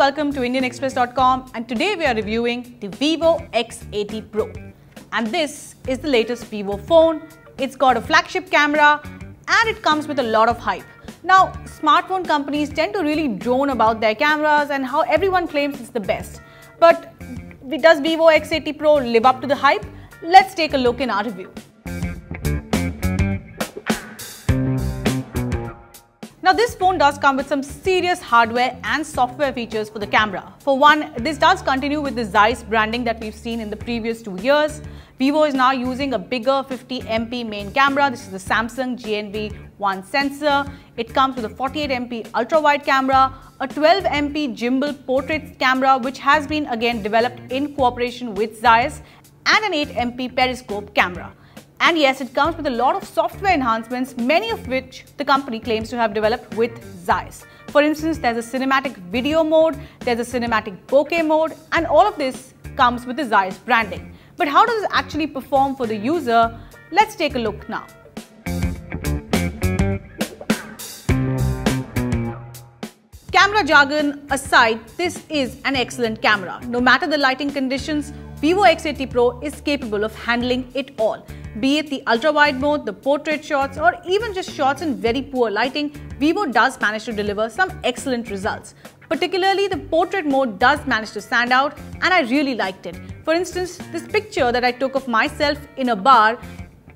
welcome to IndianExpress.com, and today we are reviewing the Vivo X80 Pro. And this is the latest Vivo phone. It's got a flagship camera and it comes with a lot of hype. Now, smartphone companies tend to really drone about their cameras and how everyone claims it's the best. But does Vivo X80 Pro live up to the hype? Let's take a look in our review. Now, this phone does come with some serious hardware and software features for the camera. For one, this does continue with the Zeiss branding that we've seen in the previous 2 years. Vivo is now using a bigger 50MP main camera. This is the Samsung GNV1 sensor. It comes with a 48MP ultra-wide camera, a 12MP gimbal portrait camera which has been again developed in cooperation with Zeiss, and an 8MP periscope camera. And yes, it comes with a lot of software enhancements, many of which the company claims to have developed with Zeiss. For instance, there's a cinematic video mode, there's a cinematic bokeh mode, and all of this comes with the Zeiss branding. But how does it actually perform for the user? Let's take a look now. Camera jargon aside, this is an excellent camera. No matter the lighting conditions, Vivo X80 Pro is capable of handling it all. Be it the ultra-wide mode, the portrait shots, or even just shots in very poor lighting, Vivo does manage to deliver some excellent results. Particularly, the portrait mode does manage to stand out, and I really liked it. For instance, this picture that I took of myself in a bar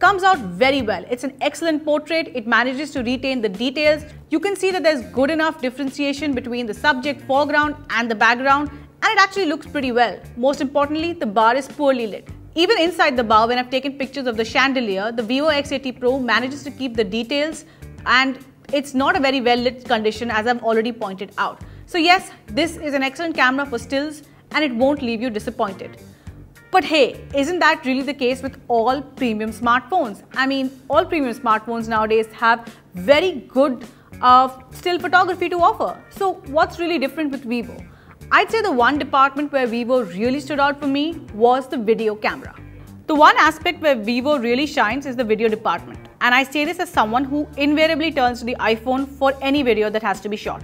comes out very well. It's an excellent portrait. It manages to retain the details. You can see that there's good enough differentiation between the subject foreground and the background, and it actually looks pretty well. Most importantly, the bar is poorly lit. Even inside the bar, when I've taken pictures of the chandelier, the Vivo X80 Pro manages to keep the details, and it's not a very well lit condition, as I've already pointed out. So yes, this is an excellent camera for stills and it won't leave you disappointed. But hey, isn't that really the case with all premium smartphones? I mean, all premium smartphones nowadays have very good still photography to offer. So what's really different with Vivo? I'd say the one department where Vivo really stood out for me was the video camera. The one aspect where Vivo really shines is the video department. And I say this as someone who invariably turns to the iPhone for any video that has to be shot.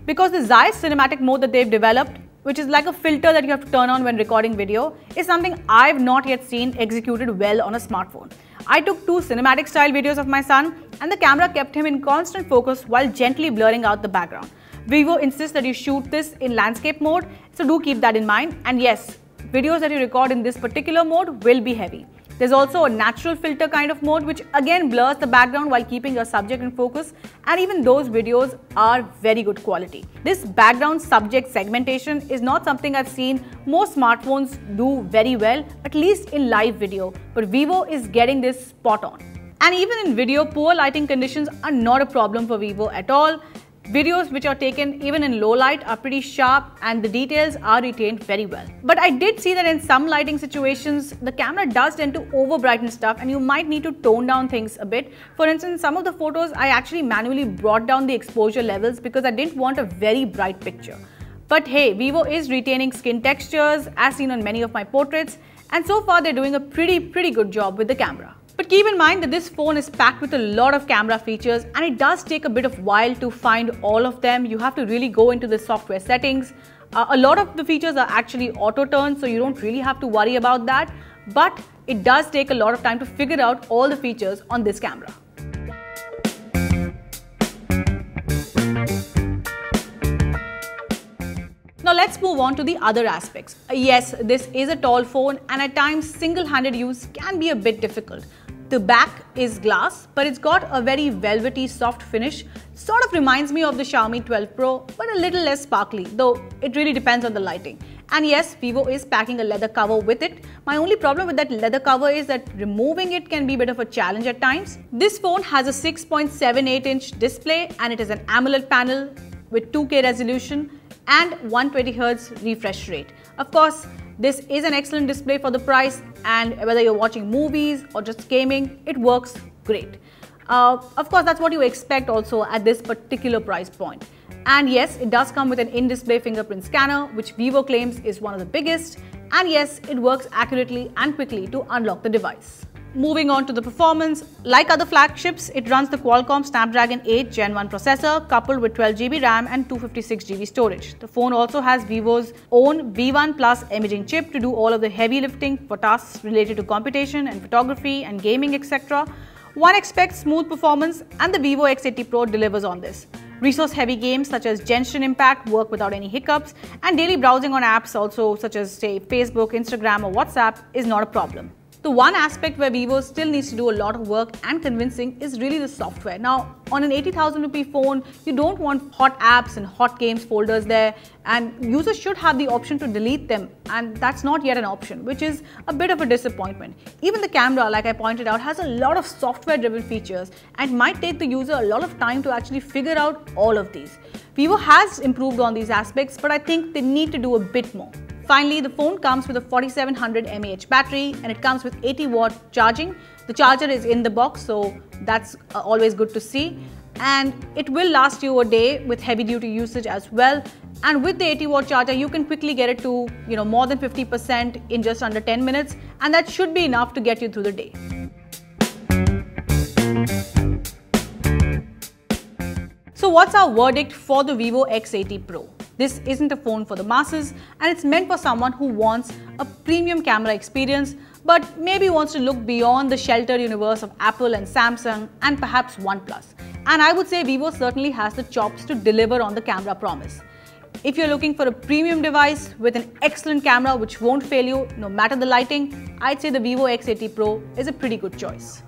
Because the Zeiss cinematic mode that they've developed, which is like a filter that you have to turn on when recording video, is something I've not yet seen executed well on a smartphone. I took 2 cinematic style videos of my son, and the camera kept him in constant focus while gently blurring out the background. Vivo insists that you shoot this in landscape mode, so do keep that in mind. And yes, videos that you record in this particular mode will be heavy. There's also a natural filter kind of mode which again blurs the background while keeping your subject in focus, and even those videos are very good quality. This background subject segmentation is not something I've seen most smartphones do very well, at least in live video, but Vivo is getting this spot on. And even in video, poor lighting conditions are not a problem for Vivo at all. Videos which are taken even in low light are pretty sharp and the details are retained very well. But I did see that in some lighting situations, the camera does tend to over brighten stuff and you might need to tone down things a bit. For instance, some of the photos I actually manually brought down the exposure levels because I didn't want a very bright picture. But hey, Vivo is retaining skin textures as seen on many of my portraits, and so far they're doing a pretty good job with the camera. But keep in mind that this phone is packed with a lot of camera features and it does take a bit of while to find all of them. You have to really go into the software settings. A lot of the features are actually auto turn, so you don't really have to worry about that. But it does take a lot of time to figure out all the features on this camera. Now let's move on to the other aspects. Yes, this is a tall phone and at times single-handed use can be a bit difficult. The back is glass, but it's got a very velvety soft finish. Sort of reminds me of the Xiaomi 12 Pro, but a little less sparkly, though it really depends on the lighting. And yes, Vivo is packing a leather cover with it. My only problem with that leather cover is that removing it can be a bit of a challenge at times. This phone has a 6.78-inch display and it is an AMOLED panel with 2K resolution and 120Hz refresh rate. Of course, this is an excellent display for the price, and whether you're watching movies or just gaming, it works great. Of course, that's what you expect also at this particular price point. And yes, it does come with an in-display fingerprint scanner, which Vivo claims is one of the biggest. And yes, it works accurately and quickly to unlock the device. Moving on to the performance, like other flagships, it runs the Qualcomm Snapdragon 8 Gen 1 processor coupled with 12GB RAM and 256GB storage. The phone also has Vivo's own V1 Plus imaging chip to do all of the heavy lifting for tasks related to computation and photography and gaming, etc. One expects smooth performance, and the Vivo X80 Pro delivers on this. Resource-heavy games such as Genshin Impact work without any hiccups, and daily browsing on apps also such as, say, Facebook, Instagram or WhatsApp is not a problem. The one aspect where Vivo still needs to do a lot of work and convincing is really the software. Now, on an 80,000 rupee phone, you don't want hot apps and hot games folders there, and users should have the option to delete them, and that's not yet an option, which is a bit of a disappointment. Even the camera, like I pointed out, has a lot of software-driven features and might take the user a lot of time to actually figure out all of these. Vivo has improved on these aspects, but I think they need to do a bit more. Finally, the phone comes with a 4700 mAh battery and it comes with 80-watt charging. The charger is in the box, so that's always good to see. And it will last you a day with heavy-duty usage as well. And with the 80-watt charger, you can quickly get it to more than 50% in just under 10 minutes, and that should be enough to get you through the day. So what's our verdict for the Vivo X80 Pro? This isn't a phone for the masses, and it's meant for someone who wants a premium camera experience but maybe wants to look beyond the sheltered universe of Apple and Samsung and perhaps OnePlus. And I would say Vivo certainly has the chops to deliver on the camera promise. If you're looking for a premium device with an excellent camera which won't fail you no matter the lighting, I'd say the Vivo X80 Pro is a pretty good choice.